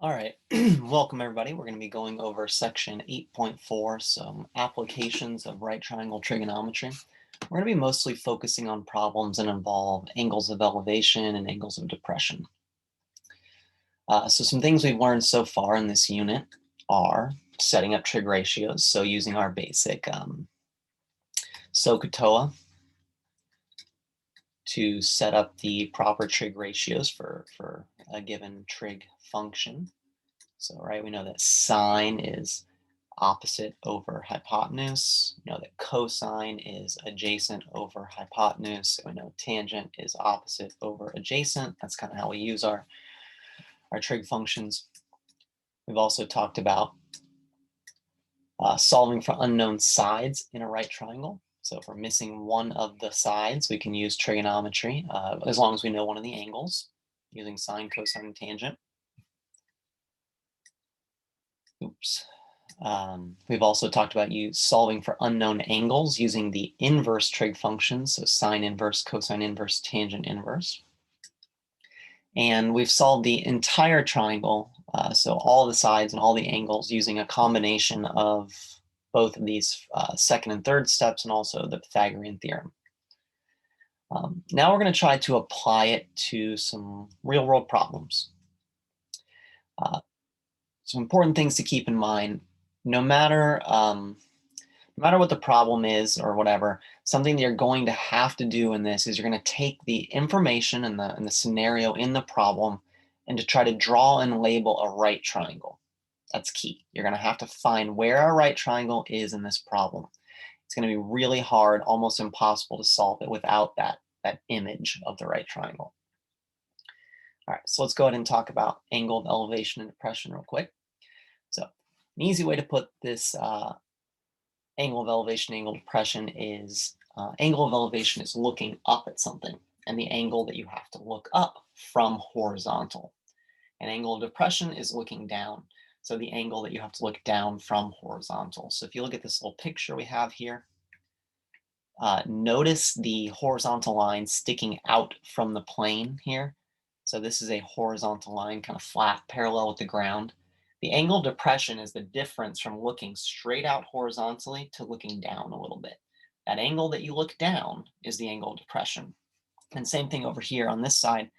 All right, welcome everybody. We're going to be going over section 8.4, some applications of right triangle trigonometry. We're going to be mostly focusing on problems that involve angles of elevation and angles of depression. So some things we've learned so far in this unit are setting up trig ratios, so using our basic SOHCAHTOA to set up the proper trig ratios for a given trig function. So, right, we know that sine is opposite over hypotenuse. We know that cosine is adjacent over hypotenuse. We know tangent is opposite over adjacent. That's kind of how we use our trig functions. We've also talked about solving for unknown sides in a right triangle. So if we're missing one of the sides, we can use trigonometry as long as we know one of the angles using sine, cosine, and tangent. Oops. We've also talked about solving for unknown angles using the inverse trig functions, so sine inverse, cosine inverse, tangent inverse. And we've solved the entire triangle, so all the sides and all the angles using a combination of both of these second and third steps and also the Pythagorean theorem. Now we're going to try to apply it to some real-world problems. Some important things to keep in mind. No matter what the problem is or whatever, something that you're going to have to do in this is you're going to take the information and the scenario in the problem and to try to draw and label a right triangle. That's key. You're going to have to find where a right triangle is in this problem. It's going to be really hard, almost impossible to solve it without that image of the right triangle. All right, so let's go ahead and talk about angle of elevation and depression real quick. So an easy way to put this angle of elevation, angle of depression is angle of elevation is looking up at something, and the angle that you have to look up from horizontal. And angle of depression is looking down, so the angle that you have to look down from horizontal. So if you look at this little picture we have here, notice the horizontal line sticking out from the plane here. So this is a horizontal line, kind of flat, parallel with the ground. The angle of depression is the difference from looking straight out horizontally to looking down a little bit. That angle that you look down is the angle of depression. And same thing over here on this side,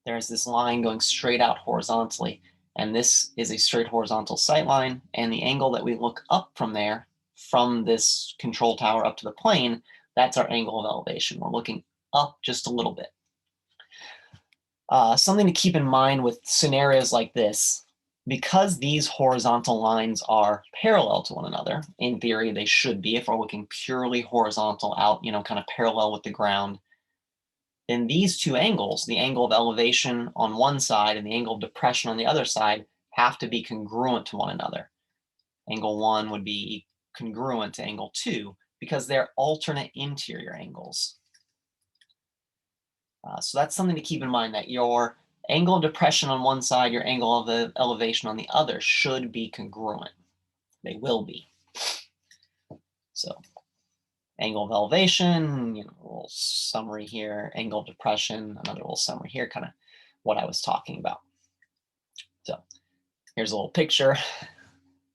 there's this line going straight out horizontally, and this is a straight horizontal sight line, and the angle that we look up from there, from this control tower up to the plane, that's our angle of elevation. We're looking up just a little bit. Something to keep in mind with scenarios like this, because these horizontal lines are parallel to one another, in theory they should be if we're looking purely horizontal out, kind of parallel with the ground, then these two angles, the angle of elevation on one side and the angle of depression on the other side, have to be congruent to one another. Angle 1 would be congruent to angle 2 because they're alternate interior angles. So that's something to keep in mind, that your angle of depression on one side, your angle of the elevation on the other should be congruent. They will be. So angle of elevation, a little summary here, angle of depression, another little summary here, kind of what I was talking about. So here's a little picture,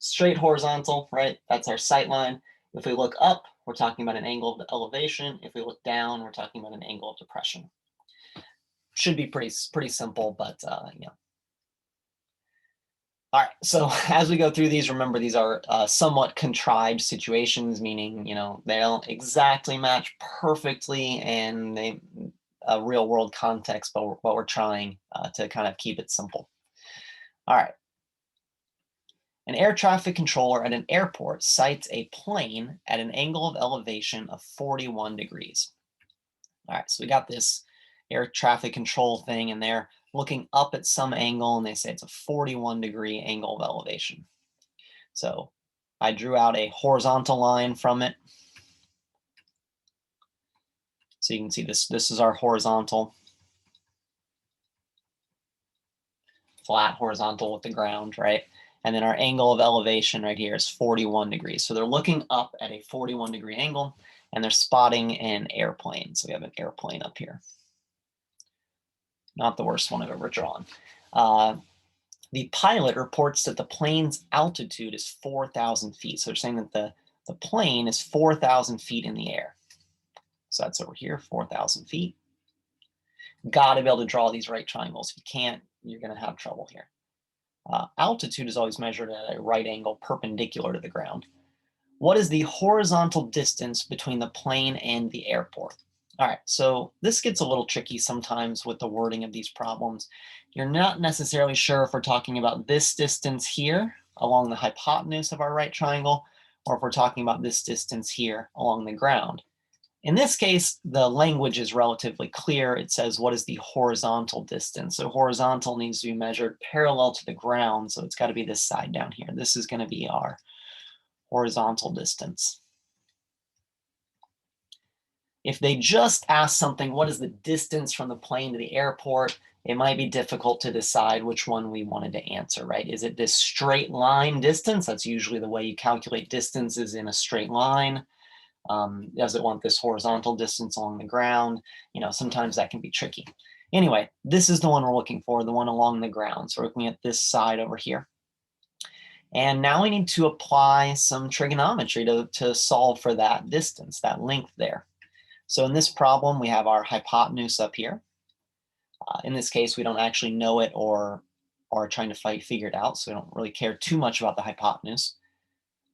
straight horizontal, right? That's our sight line. If we look up, we're talking about an angle of elevation. If we look down, we're talking about an angle of depression. Should be pretty simple, but yeah. All right, so as we go through these, remember these are somewhat contrived situations, meaning, they don't exactly match perfectly in a real world context, but we're trying to kind of keep it simple. All right. An air traffic controller at an airport sights a plane at an angle of elevation of 41 degrees. All right, so we got this air traffic control thing, and they're looking up at some angle, and they say it's a 41-degree angle of elevation. So I drew out a horizontal line from it. So you can see this is our horizontal, flat horizontal with the ground, right? And then our angle of elevation right here is 41 degrees. So they're looking up at a 41-degree angle, and they're spotting an airplane. So we have an airplane up here. Not the worst one I've ever drawn. The pilot reports that the plane's altitude is 4,000 feet. So they're saying that the plane is 4,000 feet in the air. So that's over here, 4,000 feet. Got to be able to draw these right triangles. If you can't, you're going to have trouble here. Altitude is always measured at a right angle perpendicular to the ground. What is the horizontal distance between the plane and the airport? All right, so this gets a little tricky sometimes with the wording of these problems. You're not necessarily sure if we're talking about this distance here along the hypotenuse of our right triangle, or if we're talking about this distance here along the ground. In this case, the language is relatively clear. It says, what is the horizontal distance? So horizontal needs to be measured parallel to the ground. So it's got to be this side down here. This is going to be our horizontal distance. If they just ask something, what is the distance from the plane to the airport? It might be difficult to decide which one we wanted to answer, right? Is it this straight line distance? That's usually the way you calculate distances in a straight line. Does it want this horizontal distance along the ground? Sometimes that can be tricky. Anyway, this is the one we're looking for, the one along the ground. So we're looking at this side over here. And now we need to apply some trigonometry to solve for that distance, that length there. So in this problem, we have our hypotenuse up here. In this case, we don't actually know it or are trying to figure it out, so we don't really care too much about the hypotenuse.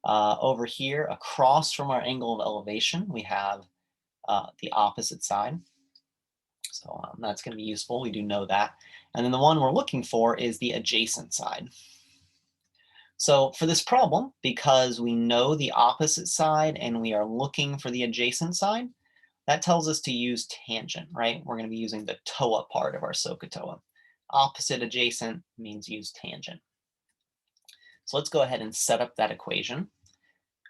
Over here, across from our angle of elevation, we have the opposite side. So that's going to be useful. We do know that. And then the one we're looking for is the adjacent side. So for this problem, because we know the opposite side and we are looking for the adjacent side, that tells us to use tangent, right? We're going to be using the TOA part of our SOHCAHTOA. Opposite adjacent means use tangent. So let's go ahead and set up that equation.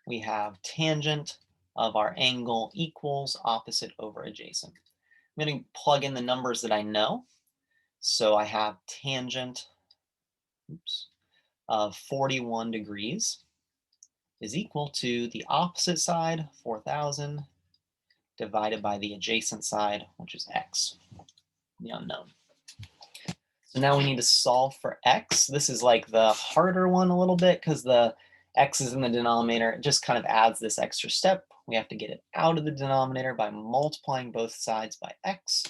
We have tangent of our angle equals opposite over adjacent. I'm going to plug in the numbers that I know. So I have tangent of 41 degrees is equal to the opposite side, 4,000, divided by the adjacent side, which is x, the unknown. So now we need to solve for x. This is like the harder one a little bit because the x is in the denominator. It just kind of adds this extra step. We have to get it out of the denominator by multiplying both sides by x.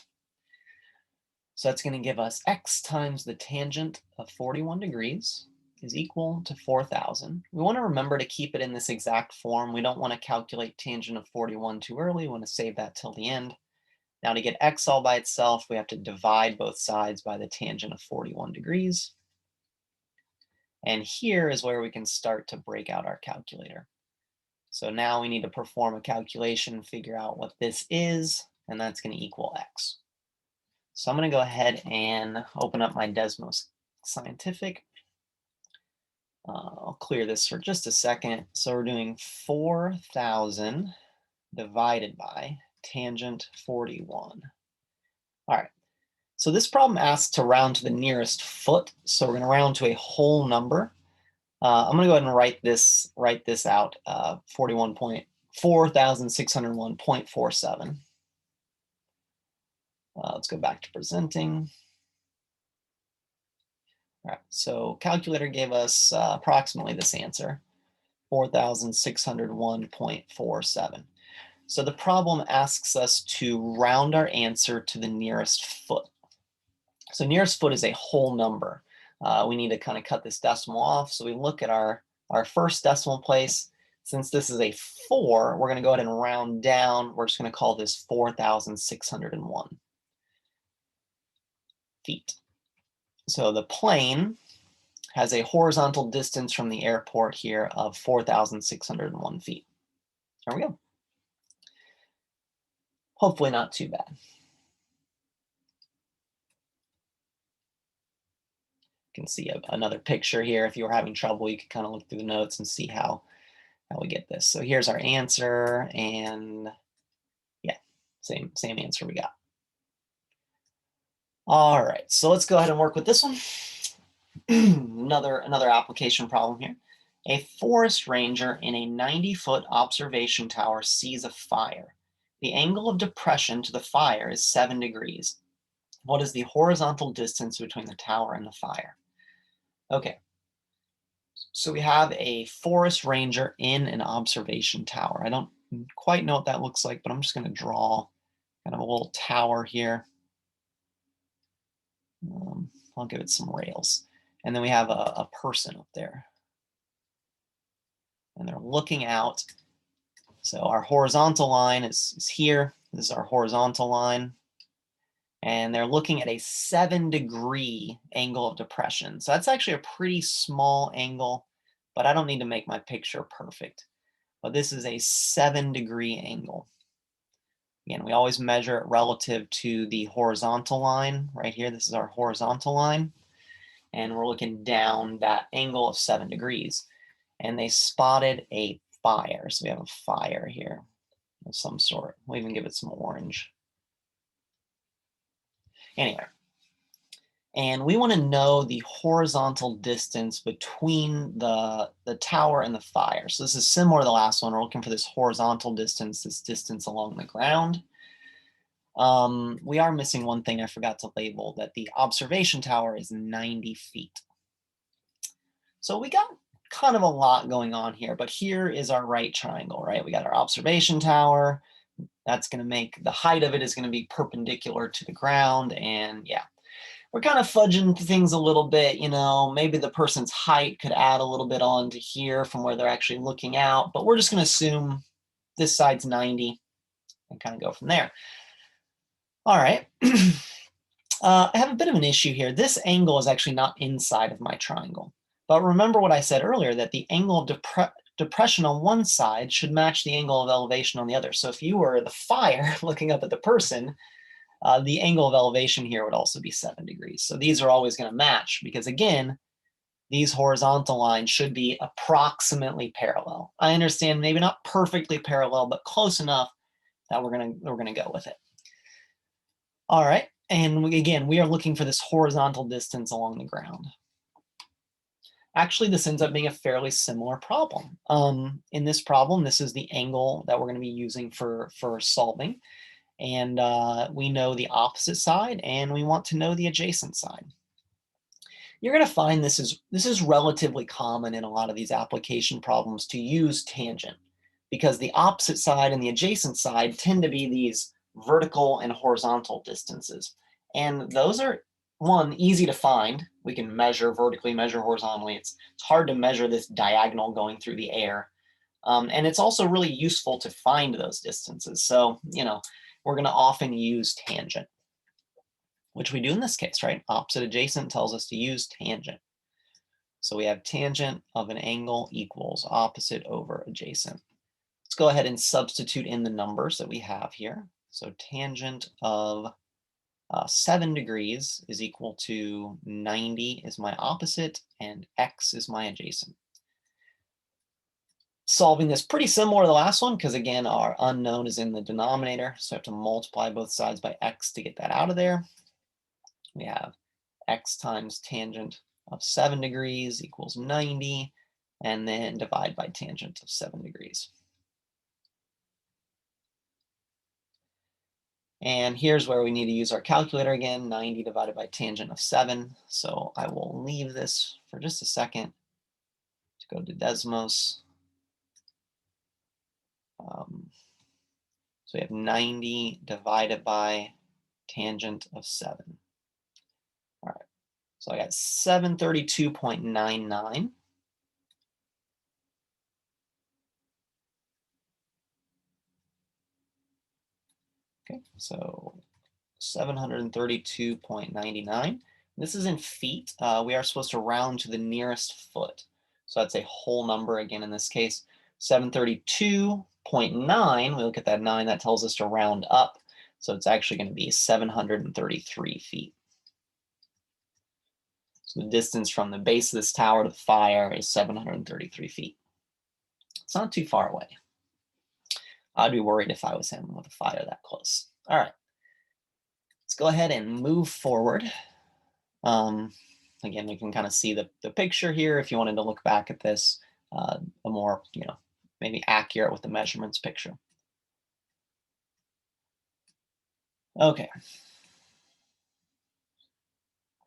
So that's going to give us x times the tangent of 41 degrees is equal to 4,000. We want to remember to keep it in this exact form. We don't want to calculate tangent of 41 too early. We want to save that till the end. Now to get x all by itself, we have to divide both sides by the tangent of 41 degrees. And here is where we can start to break out our calculator. So now we need to perform a calculation, figure out what this is, and that's going to equal x. So I'm going to go ahead and open up my Desmos Scientific. I'll clear this for just a second. So we're doing 4,000 divided by tangent 41. All right. So this problem asks to round to the nearest foot. So we're going to round to a whole number. I'm going to go ahead and write this out. 4,601.47. Let's go back to presenting. All right, so calculator gave us approximately this answer, 4,601.47. So the problem asks us to round our answer to the nearest foot. So nearest foot is a whole number. We need to kind of cut this decimal off. So we look at our first decimal place. Since this is a 4, we're going to go ahead and round down. We're just going to call this 4,601 feet. So the plane has a horizontal distance from the airport here of 4,601 feet. There we go. Hopefully not too bad. You can see another picture here. If you were having trouble, you could kind of look through the notes and see how we get this. So here's our answer, and yeah, same answer we got. All right, so let's go ahead and work with this one. another application problem here. A forest ranger in a 90-foot observation tower sees a fire. The angle of depression to the fire is 7 degrees. What is the horizontal distance between the tower and the fire? Okay, so we have a forest ranger in an observation tower. I don't quite know what that looks like, but I'm just going to draw kind of a little tower here. I'll give it some rails. And then we have a person up there. And they're looking out. So our horizontal line is here. This is our horizontal line. And they're looking at a 7-degree angle of depression. So that's actually a pretty small angle, but I don't need to make my picture perfect. But this is a 7-degree angle. Again, we always measure it relative to the horizontal line right here. This is our horizontal line. And we're looking down that angle of 7 degrees. And they spotted a fire. So we have a fire here of some sort. We'll even give it some orange. Anyway, and we want to know the horizontal distance between the tower and the fire. So this is similar to the last one. We're looking for this horizontal distance, this distance along the ground. We are missing one thing I forgot to label, that the observation tower is 90 feet. So we got kind of a lot going on here, but here is our right triangle, right? We got our observation tower. That's going to make the height of it is going to be perpendicular to the ground. And yeah, we're kind of fudging things a little bit, you know, maybe the person's height could add a little bit on to here from where they're actually looking out, but we're just going to assume this side's 90 and kind of go from there. All right. I have a bit of an issue here. This angle is actually not inside of my triangle. But remember what I said earlier, that the angle of depression on one side should match the angle of elevation on the other. So if you were the fire looking up at the person, the angle of elevation here would also be 7 degrees. So these are always going to match because, again, these horizontal lines should be approximately parallel. I understand maybe not perfectly parallel, but close enough that we're gonna go with it. All right, and again, we are looking for this horizontal distance along the ground. Actually, this ends up being a fairly similar problem. In this problem, this is the angle that we're going to be using for solving. And we know the opposite side, and we want to know the adjacent side. You're going to find this is relatively common in a lot of these application problems to use tangent, because the opposite side and the adjacent side tend to be these vertical and horizontal distances. And those are, one, easy to find. We can measure vertically, measure horizontally. It's hard to measure this diagonal going through the air. And it's also really useful to find those distances. So, you know, we're going to often use tangent, which we do in this case, right? Opposite adjacent tells us to use tangent. So we have tangent of an angle equals opposite over adjacent. Let's go ahead and substitute in the numbers that we have here. So tangent of 7 degrees is equal to 90 is my opposite, and x is my adjacent. Solving this pretty similar to the last one, because again, our unknown is in the denominator, so I have to multiply both sides by x to get that out of there. We have x times tangent of 7 degrees equals 90, and then divide by tangent of 7 degrees. And here's where we need to use our calculator again, 90 divided by tangent of 7. So I will leave this for just a second to go to Desmos. So we have 90 divided by tangent of 7. All right, so I got 732.99. Okay, so 732.99. This is in feet. We are supposed to round to the nearest foot. So that's a whole number again in this case. 732.9, we look at that 9, that tells us to round up. So it's actually going to be 733 feet. So the distance from the base of this tower to the fire is 733 feet. It's not too far away. I'd be worried if I was him with a fire that close. All right. Let's go ahead and move forward. Again, we can kind of see the picture here if you wanted to look back at this, a more, you know, maybe accurate with the measurements picture. Okay.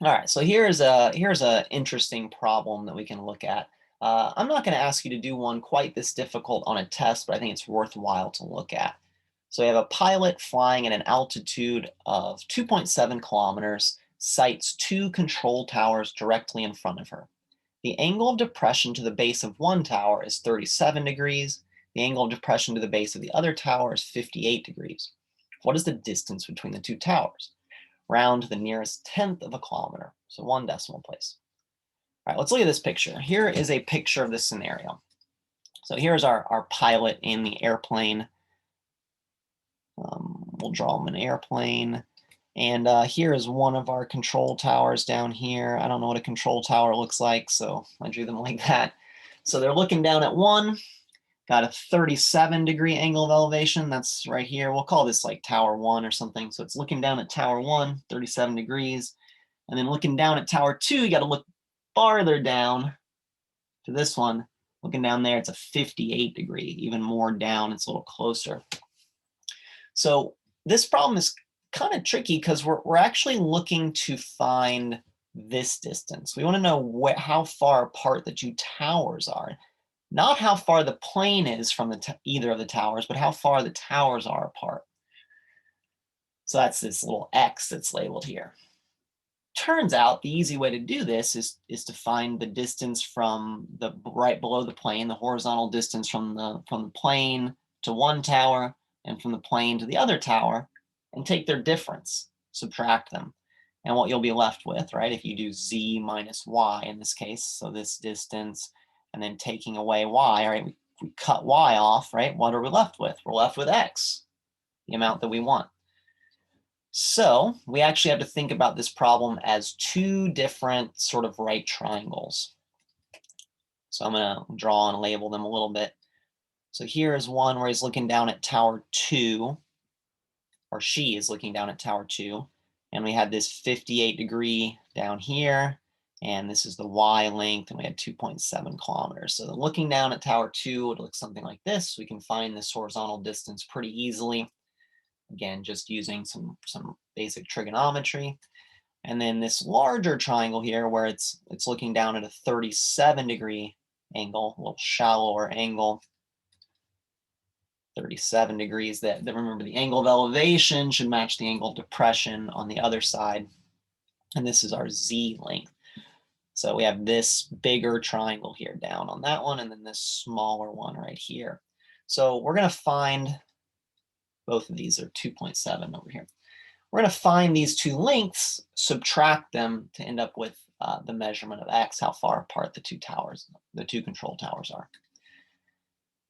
All right, so here's a interesting problem that we can look at. I'm not going to ask you to do one quite this difficult on a test, but I think it's worthwhile to look at. So we have a pilot flying at an altitude of 2.7 kilometers, sights two control towers directly in front of her. The angle of depression to the base of one tower is 37 degrees. The angle of depression to the base of the other tower is 58 degrees. What is the distance between the two towers? Round to the nearest tenth of a kilometer, so 1 decimal place. All right, let's look at this picture. Here is a picture of this scenario. So here's our pilot in the airplane. We'll draw him an airplane. And here is one of our control towers down here. I don't know what a control tower looks like, so I drew them like that. So they're looking down at one, got a 37-degree angle of elevation. That's right here. We'll call this like tower one or something. So it's looking down at tower one, 37 degrees. And then looking down at tower two, you got to look farther down to this one. Looking down there, it's a 58 degree, even more down. It's a little closer. So this problem is kind of tricky because we're actually looking to find this distance. We want to know how far apart the two towers are. Not how far the plane is from either of the towers, but how far the towers are apart. So that's this little X that's labeled here. Turns out the easy way to do this is to find the distance from the right below the plane, the horizontal distance from the plane to one tower and from the plane to the other tower, and take their difference, subtract them. And what you'll be left with, right, if you do z minus y in this case, so this distance, and then taking away y, right, we cut y off, right, what are we left with? We're left with x, the amount that we want. So we actually have to think about this problem as two different sort of right triangles. So I'm going to draw and label them a little bit. So here is one where he's looking down at tower 2, or she is looking down at tower 2. And we had this 58-degree down here, and this is the y length, and we had 2.7 kilometers. So looking down at tower 2, it looks something like this. We can find this horizontal distance pretty easily. Again, just using some basic trigonometry. And then this larger triangle here where it's looking down at a 37-degree angle, a little shallower angle, 37 degrees. That remember, the angle of elevation should match the angle of depression on the other side. And this is our z length. So we have this bigger triangle here down on that one, and then this smaller one right here. So we're going to find both of these are 2.7 over here. We're going to find these two lengths, subtract them to end up with the measurement of x, how far apart the two towers, the two control towers are.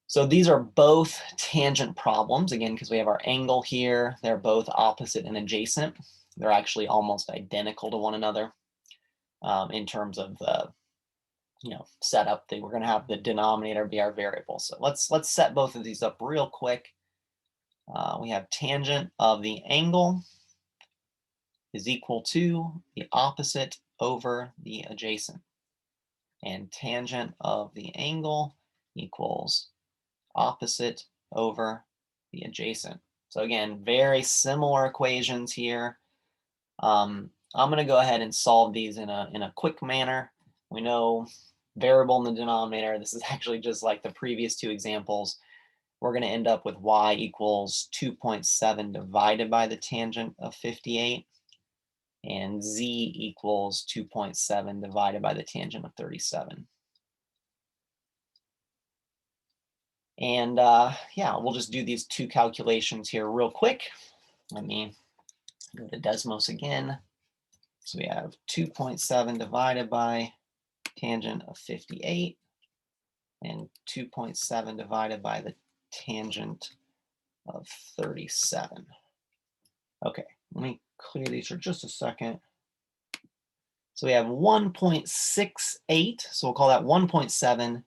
So these are both tangent problems, again, because we have our angle here. They're both opposite and adjacent. They're actually almost identical to one another in terms of the setup. We're going to have the denominator be our variable. So let's set both of these up real quick. We have tangent of the angle is equal to the opposite over the adjacent. And tangent of the angle equals opposite over the adjacent. So again, very similar equations here. I'm going to go ahead and solve these in a quick manner. We know variable in the denominator. This is actually just like the previous two examples. We're going to end up with y equals 2.7 divided by the tangent of 58. And z equals 2.7 divided by the tangent of 37. And yeah, we'll just do these two calculations here real quick. Let me go to Desmos again. So we have 2.7 divided by tangent of 58 and 2.7 divided by the tangent of 37. Okay, let me clear these for just a second. So we have 1.68, so we'll call that 1.7,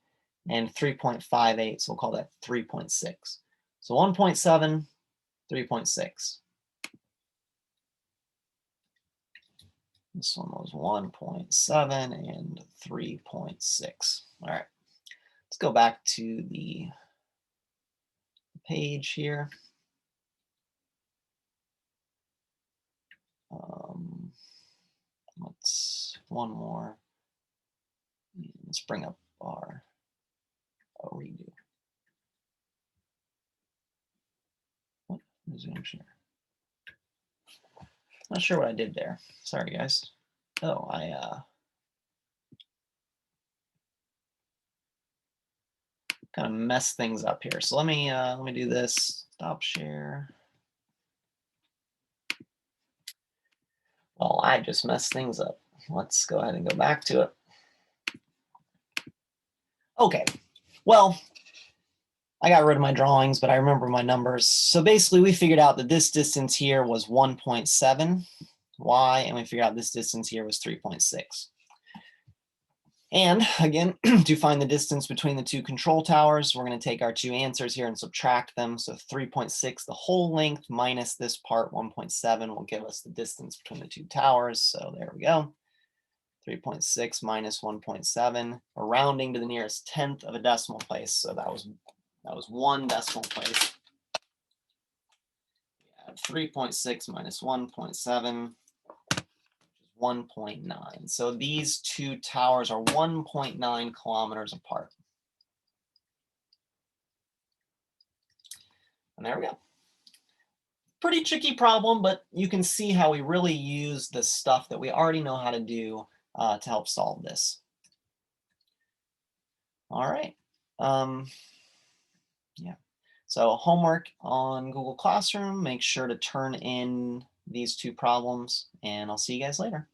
and 3.58, so we'll call that 3.6. So 1.7, 3.6. This one was 1.7 and 3.6. All right, let's go back to the page here. Let's one more. Let's bring up our redo. What? Zoom share. Not sure what I did there. Sorry, guys. Oh, I kind of messed things up here. So let me do this. Stop share. Well, I just messed things up. Let's go ahead and go back to it. Okay. Well, I got rid of my drawings, but I remember my numbers. So basically, we figured out that this distance here was 1.7 y, and we figured out this distance here was 3.6. And again, to find the distance between the two control towers, we're going to take our two answers here and subtract them. So 3.6, the whole length, minus this part, 1.7, will give us the distance between the two towers. So there we go. 3.6 minus 1.7. We're rounding to the nearest tenth of a decimal place. So that was 1 decimal place. 3.6 minus 1.7. 1.9. So these two towers are 1.9 kilometers apart. And there we go. Pretty tricky problem, but you can see how we really use the stuff that we already know how to do to help solve this. All right. Yeah. So homework on Google Classroom, make sure to turn in these two problems, and I'll see you guys later.